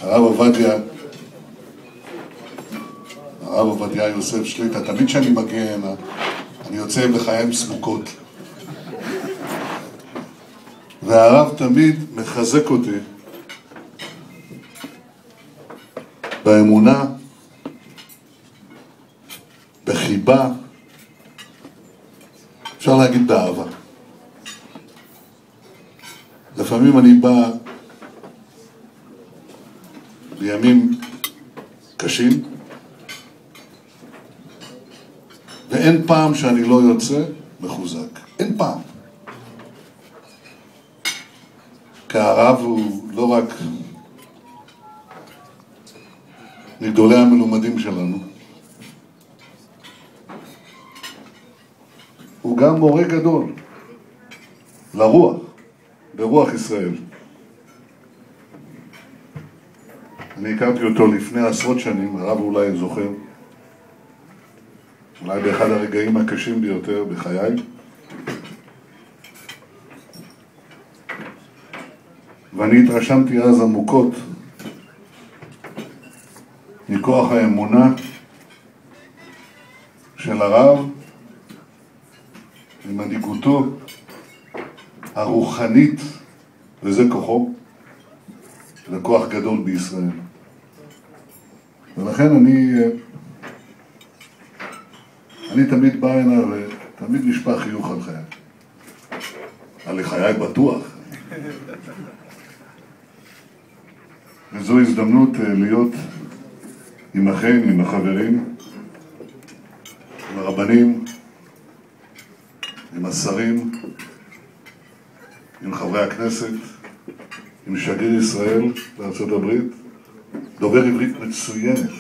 הרב עובדיה יוסף שליט"א, תמיד כשאני מגיע הנה, אני יוצא לחיים סמוקות. והרב תמיד מחזק אותי באמונה, בחיבה, אפשר להגיד באהבה. לפעמים אני בא בימים קשים, ואין פעם שאני לא יוצא מחוזק. אין פעם. כי הרב הוא לא רק מגדולי המלומדים שלנו, הוא גם מורה גדול לרוח, לרוח ישראל. אני הכרתי אותו לפני עשרות שנים, הרב אולי זוכר, אולי באחד הרגעים הקשים ביותר בחיי. ואני התרשמתי אז עמוקות מכוח האמונה של הרב ומנהיגותו הרוחנית, וזה כוחו, זה כוח גדול בישראל. ולכן אני תמיד בא הנה ותמיד נשפע חיוך על חיי. על חיי בטוח. וזו הזדמנות להיות עמכם, עם החברים, עם הרבנים, עם השרים, עם חברי הכנסת, עם שגריר ישראל בארצות הברית, דובר עברית מצוינת.